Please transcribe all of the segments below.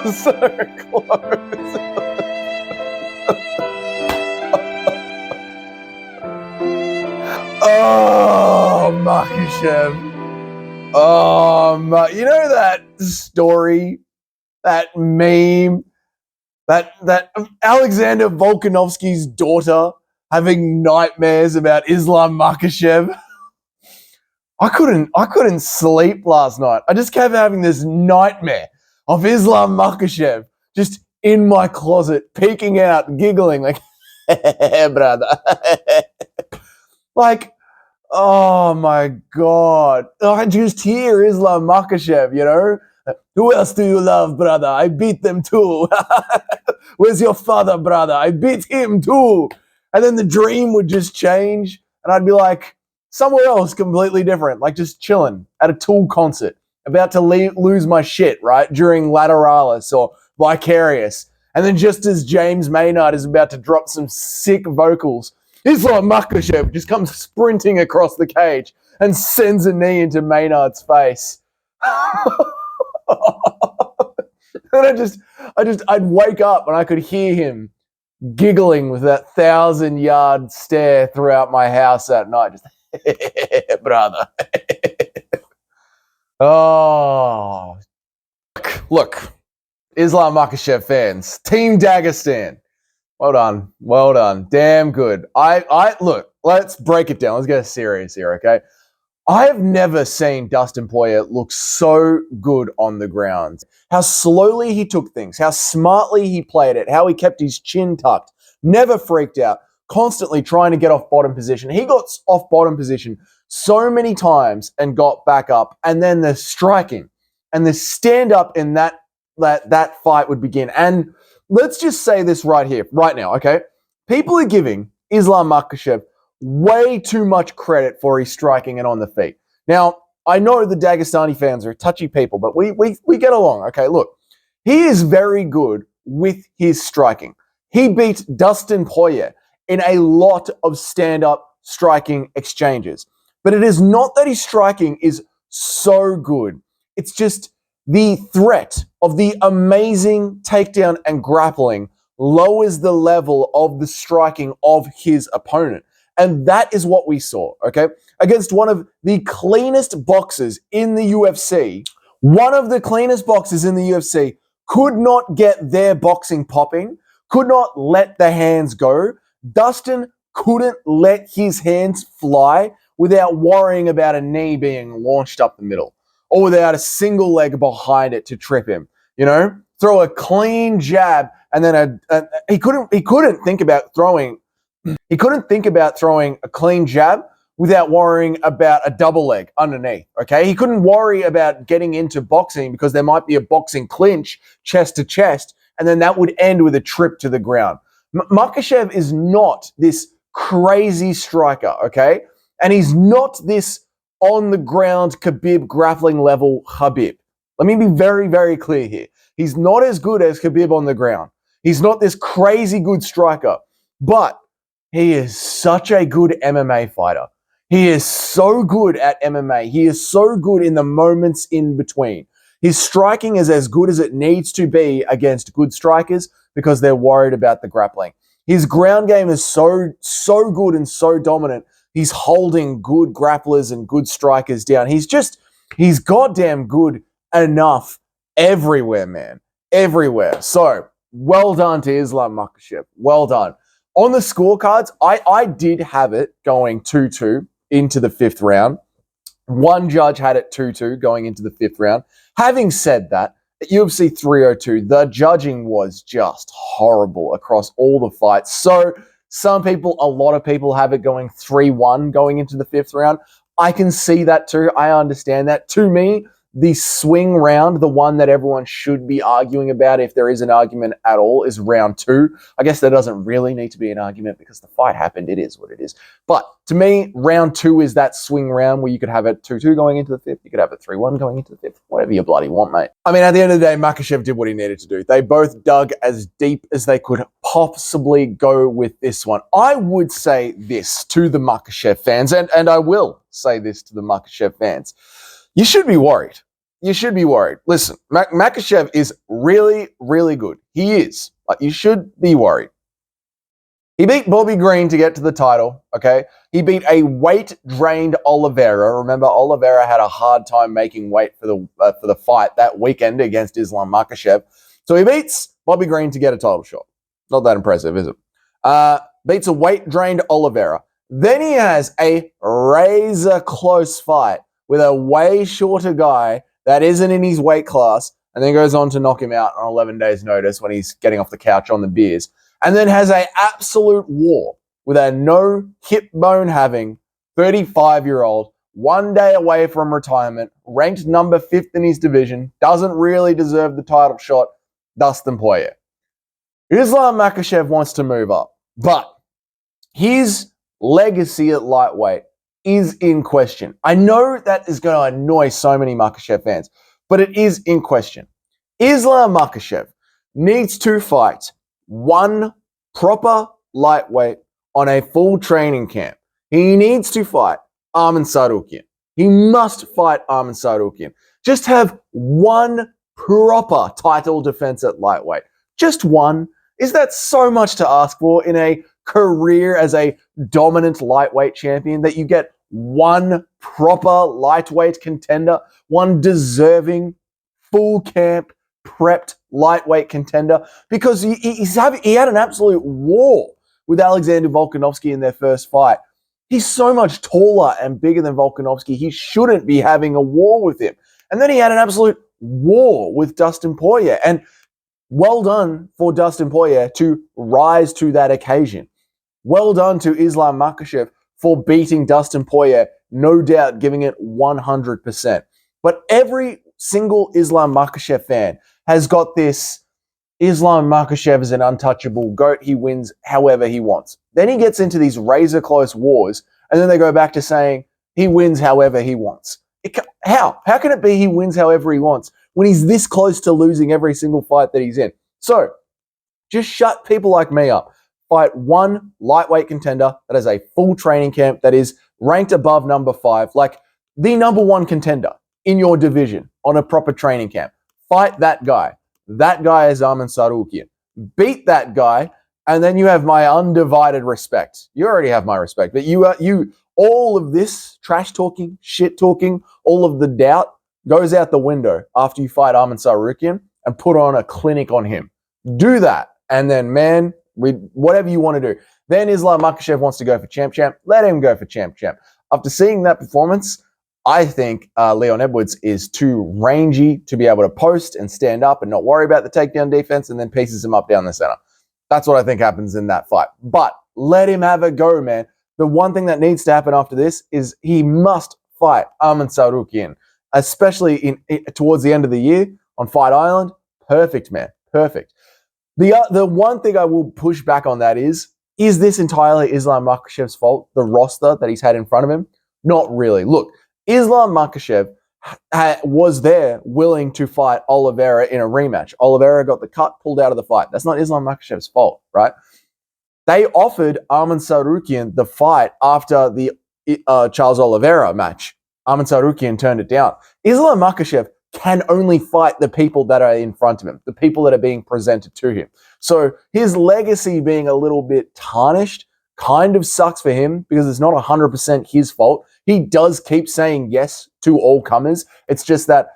So close. Oh, Makhachev. Oh, you know that story, that meme, that Alexander Volkanovski's daughter having nightmares about Islam Makhachev? I couldn't sleep last night. I just kept having this nightmare of Islam Makhachev just in my closet, peeking out, giggling like, brother. Like, oh my God. I just hear Islam Makhachev, you know? Who else do you love, brother? I beat them too. Where's your father, brother? I beat him too. And then the dream would just change, and I'd be like, somewhere else completely different, like just chilling at a Tool concert, about to lose my shit, right, during Lateralis or Vicarious. And then just as James Maynard is about to drop some sick vocals, Islam Makhachev just comes sprinting across the cage and sends a knee into Maynard's face. And I'd wake up and I could hear him giggling with that 1,000-yard stare throughout my house at night. Just, brother. Oh. Look, Islam Makhachev fans, Team Dagestan. Well done. Damn good. Look, let's break it down. Let's get serious here, okay? I have never seen Dustin Poirier look so good on the ground. How slowly he took things, how smartly he played it, how he kept his chin tucked, never freaked out, constantly trying to get off bottom position. He got off bottom position so many times and got back up, and then the striking and the stand up in that fight would begin. And let's just say this right here, right now, okay? People are giving Islam Makhachev way too much credit for his striking and on the feet. Now, I know the Dagestani fans are touchy people, but we get along. Okay, look, he is very good with his striking. He beat Dustin Poirier in a lot of stand-up striking exchanges. But it is not that his striking is so good. It's just the threat of the amazing takedown and grappling lowers the level of the striking of his opponent. And that is what we saw, okay? Against one of the cleanest boxers in the UFC. One of the cleanest boxers in the UFC could not get their boxing popping, could not let the hands go. Dustin couldn't let his hands fly without worrying about a knee being launched up the middle or without a single leg behind it to trip him, you know? Throw a clean jab and then he couldn't think about throwing a clean jab without worrying about a double leg underneath, okay? He couldn't worry about getting into boxing because there might be a boxing clinch chest to chest, and then that would end with a trip to the ground. Makhachev is not this crazy striker, okay? And he's not this on-the-ground Khabib grappling level Khabib. Let me be very, very clear here. He's not as good as Khabib on the ground. He's not this crazy good striker, but he is such a good MMA fighter. He is so good at MMA. He is so good in the moments in between. His striking is as good as it needs to be against good strikers because they're worried about the grappling. His ground game is so good and so dominant. He's holding good grapplers and good strikers down. He's goddamn good enough everywhere, man. Everywhere. So, well done to Islam Makhachev. Well done. On the scorecards, I did have it going 2-2 into the fifth round. One judge had it 2-2 going into the fifth round. Having said that, at UFC 302, the judging was just horrible across all the fights. So a lot of people have it going 3-1 going into the fifth round. I can see that too. I understand that. To me, the swing round, the one that everyone should be arguing about, if there is an argument at all, is round 2. I guess there doesn't really need to be an argument because the fight happened. It is what it is. But to me, round 2 is that swing round where you could have it 2-2 going into the fifth. You could have it 3-1 going into the fifth. Whatever you bloody want, mate. I mean, at the end of the day, Makhachev did what he needed to do. They both dug as deep as they could possibly go with this one. I would say this to the Makhachev fans, and I will say this to the Makhachev fans. You should be worried. you should be worried. Listen, Makhachev is really, really good. He is. You should be worried. He beat Bobby Green to get to the title, okay? He beat a weight-drained Oliveira. Remember, Oliveira had a hard time making weight for the fight that weekend against Islam Makhachev. So he beats Bobby Green to get a title shot. Not that impressive, is it? Beats a weight-drained Oliveira. Then he has a razor-close fight with a way shorter guy that isn't in his weight class, and then goes on to knock him out on 11 days' notice when he's getting off the couch on the beers. And then has an absolute war with a no hip bone having 35-year-old, 1 day away from retirement, ranked number 5th in his division, doesn't really deserve the title shot, Dustin Poirier. Islam Makhachev wants to move up, but his legacy at lightweight is in question. I know that is going to annoy so many Makhachev fans, but it is in question. Islam Makhachev needs to fight one proper lightweight on a full training camp. He needs to fight Arman Tsarukyan. He must fight Arman Tsarukyan. Just have one proper title defense at lightweight. Just one. Is that so much to ask for in a career as a dominant lightweight champion, that you get one proper lightweight contender, one deserving full camp prepped lightweight contender? Because he had an absolute war with Alexander Volkanovski in their first fight. He's so much taller and bigger than Volkanovski. He shouldn't be having a war with him. And then he had an absolute war with Dustin Poirier. And well done for Dustin Poirier to rise to that occasion. Well done to Islam Makhachev for beating Dustin Poirier, no doubt giving it 100%. But every single Islam Makhachev fan has got this: Islam Makhachev is an untouchable GOAT. He wins however he wants. Then he gets into these razor-close wars, and then they go back to saying he wins however he wants. How? How can it be he wins however he wants when he's this close to losing every single fight that he's in? So, just shut people like me up. Fight one lightweight contender that has a full training camp, that is ranked above number 5, like the number 1 contender in your division on a proper training camp. Fight that guy. That guy is Arman Tsarukyan. Beat that guy, and then you have my undivided respect. You already have my respect, but you all of this trash talking, shit talking, all of the doubt goes out the window after you fight Arman Tsarukyan and put on a clinic on him. Do that, and then, man, whatever you want to do. Then Islam Makhachev wants to go for champ. Let him go for champ. After seeing that performance, I think Leon Edwards is too rangy to be able to post and stand up and not worry about the takedown defense, and then pieces him up down the center. That's what I think happens in that fight. But let him have a go, man. The one thing that needs to happen after this is he must fight Arman Tsarukyan, especially towards the end of the year on Fight Island. Perfect, man. Perfect. The one thing I will push back on that is this entirely Islam Makhachev's fault, the roster that he's had in front of him? Not really. Look, Islam Makhachev was there willing to fight Oliveira in a rematch. Oliveira got the cut, pulled out of the fight. That's not Islam Makhachev's fault, right? They offered Arman Tsarukyan the fight after the Charles Oliveira match. Arman Tsarukyan turned it down. Islam Makhachev can only fight the people that are in front of him, the people that are being presented to him. So his legacy being a little bit tarnished kind of sucks for him, because it's not 100% his fault. He does keep saying yes to all comers. It's just that,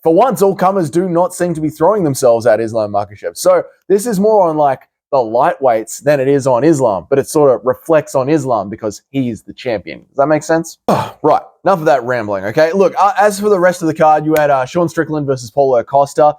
for once, all comers do not seem to be throwing themselves at Islam Makhachev. So this is more on like the lightweights than it is on Islam, but it sort of reflects on Islam because he is the champion. Does that make sense? Right, enough of that rambling, okay? Look, as for the rest of the card, you had Sean Strickland versus Paulo Costa.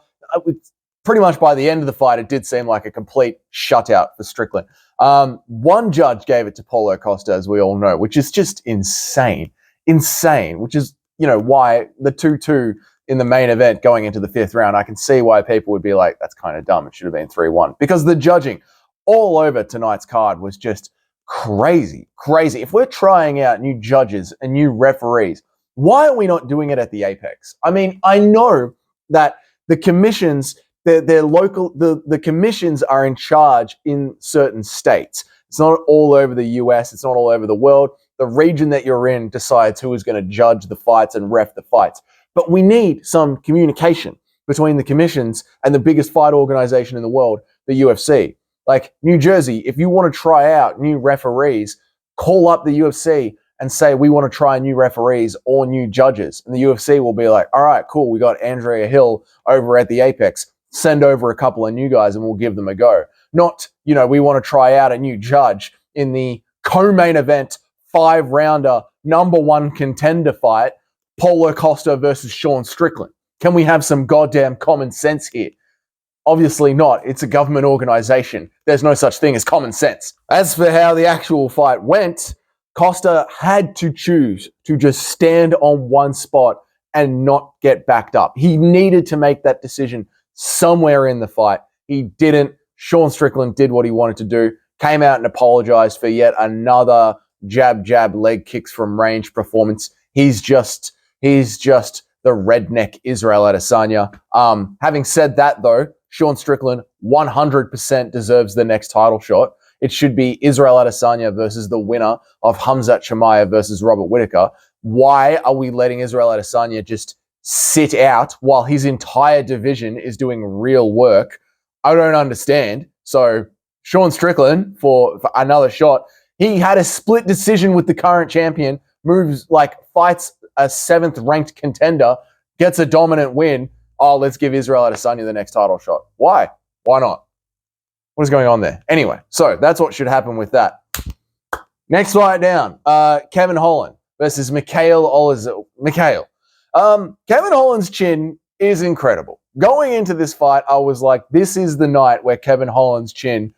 Pretty much by the end of the fight, it did seem like a complete shutout for Strickland. One judge gave it to Paulo Costa, as we all know, which is just insane, which is, why the 2-2 in the main event going into the 5th round, I can see why people would be like, that's kind of dumb. It should have been 3-1, because the judging all over tonight's card was just crazy. If we're trying out new judges and new referees, why are we not doing it at the Apex? I mean, I know that the commissions, they're local, the commissions are in charge in certain states. It's not all over the US. It's not all over the world. The region that you're in decides who is going to judge the fights and ref the fights. But we need some communication between the commissions and the biggest fight organization in the world, the UFC. Like New Jersey, if you want to try out new referees, call up the UFC and say, we want to try new referees or new judges. And the UFC will be like, all right, cool. We got Andrea Hill over at the Apex. Send over a couple of new guys and we'll give them a go. Not, we want to try out a new judge in the co-main event 5-rounder #1 contender fight, Paulo Costa versus Sean Strickland. Can we have some goddamn common sense here? Obviously not. It's a government organization. There's no such thing as common sense. As for how the actual fight went, Costa had to choose to just stand on one spot and not get backed up. He needed to make that decision somewhere in the fight. He didn't. Sean Strickland did what he wanted to do, came out and apologized for yet another jab, leg kicks from range performance. He's just the redneck Israel Adesanya. Having said that, though, Sean Strickland 100% deserves the next title shot. It should be Israel Adesanya versus the winner of Khamzat Chimaev versus Robert Whittaker. Why are we letting Israel Adesanya just sit out while his entire division is doing real work? I don't understand. So Sean Strickland for another shot. He had a split decision with the current champion, fights a 7th ranked contender, gets a dominant win. Oh, let's give Israel Adesanya the next title shot. Why? Why not? What is going on there? Anyway, so that's what should happen with that. Next fight down, Kevin Holland versus Michal. Kevin Holland's chin is incredible. Going into this fight, I was like, this is the night where Kevin Holland's chin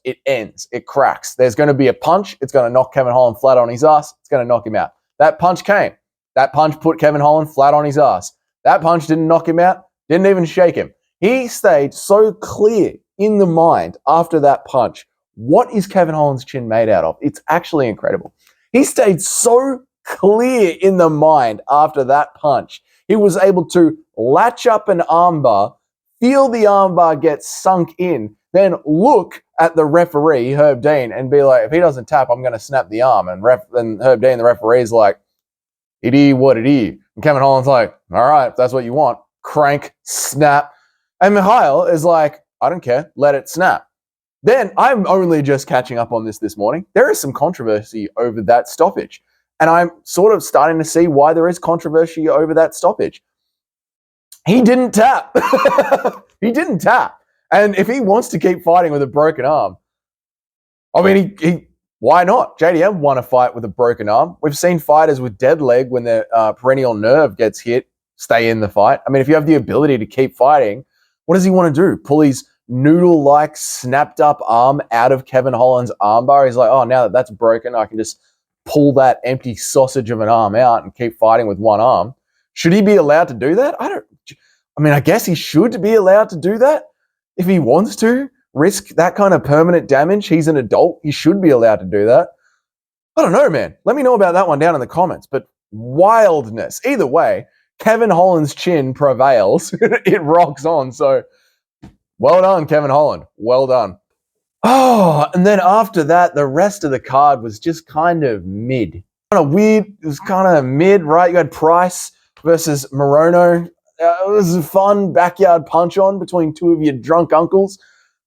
it ends. It cracks. There's going to be a punch. It's going to knock Kevin Holland flat on his ass. It's going to knock him out. That punch came. That punch put Kevin Holland flat on his ass. That punch didn't knock him out. Didn't even shake him. He stayed so clear in the mind after that punch. What is Kevin Holland's chin made out of? It's actually incredible. He stayed so clear in the mind after that punch. He was able to latch up an armbar, feel the armbar get sunk in, then look at the referee, Herb Dean, and be like, if he doesn't tap, I'm going to snap the arm. And Herb Dean, the referee, is like, it is what it is. And Kevin Holland's like, all right, if that's what you want. Crank, snap. And Michal is like, I don't care, let it snap. Then I'm only just catching up on this morning. There is some controversy over that stoppage. And I'm sort of starting to see why there is controversy over that stoppage. He didn't tap. He didn't tap. And if he wants to keep fighting with a broken arm, I mean, why not? JDM won a fight with a broken arm. We've seen fighters with dead leg when their perennial nerve gets hit, stay in the fight. I mean, if you have the ability to keep fighting, what does he want to do? Pull his noodle-like snapped up arm out of Kevin Holland's armbar? He's like, oh, now that that's broken, I can just pull that empty sausage of an arm out and keep fighting with one arm. Should he be allowed to do that? I guess he should be allowed to do that. If he wants to risk that kind of permanent damage, he's an adult. He should be allowed to do that. I don't know, man. Let me know about that one down in the comments. But wildness. Either way, Kevin Holland's chin prevails. It rocks on. So well done, Kevin Holland. Well done. Oh, and then after that, the rest of the card was just kind of mid. Kind of weird. It was kind of mid, right? You had Price versus Morono. It was a fun backyard punch-on between two of your drunk uncles.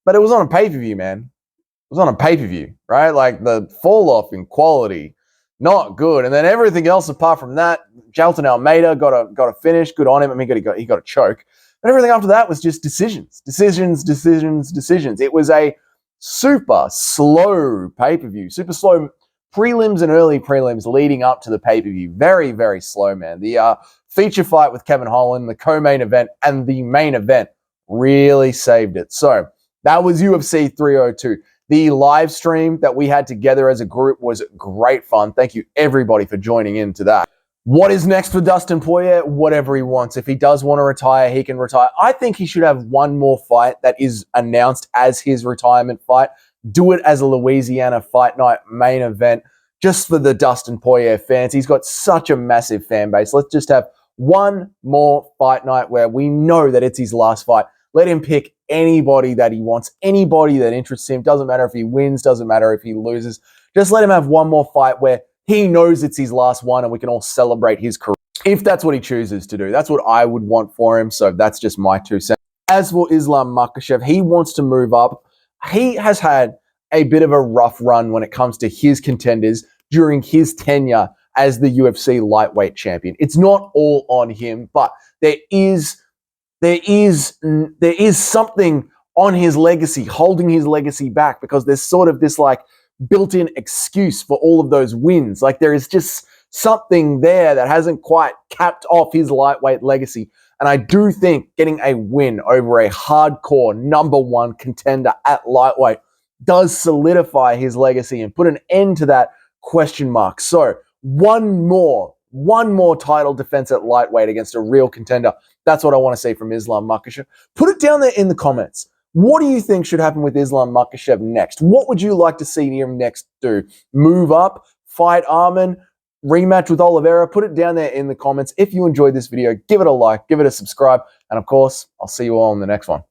But it was on a pay-per-view, man. It was on a pay-per-view, right? Like the fall-off in quality, not good. And then everything else apart from that, Jailton Almeida got a finish. Good on him. I mean, he got a choke. But everything after that was just decisions. It was a super slow pay-per-view. Super slow prelims and early prelims leading up to the pay-per-view. Very, very slow, man. The feature fight with Kevin Holland, the co-main event, and the main event really saved it. So that was UFC 302. The live stream that we had together as a group was great fun. Thank you, everybody, for joining into that. What is next for Dustin Poirier? Whatever he wants. If he does want to retire, he can retire. I think he should have one more fight that is announced as his retirement fight. Do it as a Louisiana Fight Night main event just for the Dustin Poirier fans. He's got such a massive fan base. Let's just have one more fight night where we know that it's his last fight. Let him pick anybody that he wants, anybody that interests him. Doesn't matter if he wins, doesn't matter if he loses. Just let him have one more fight where he knows it's his last one and we can all celebrate his career. if that's what he chooses to do. That's what I would want for him. So that's just my 2 cents. As for Islam Makhachev, he wants to move up. He has had a bit of a rough run when it comes to his contenders during his tenure as the UFC lightweight champion. It's not all on him, but there is something on his legacy, holding his legacy back, because there's sort of this like built-in excuse for all of those wins. Like there is just something there that hasn't quite capped off his lightweight legacy. And I do think getting a win over a hardcore #1 contender at lightweight does solidify his legacy and put an end to that question mark. So one more title defense at lightweight against a real contender. That's what I want to see from Islam Makhachev. Put it down there in the comments. What do you think should happen with Islam Makhachev next? What would you like to see him next do? Move up, fight Arman, rematch with Oliveira? Put it down there in the comments. If you enjoyed this video, give it a like, give it a subscribe, and of course, I'll see you all in the next one.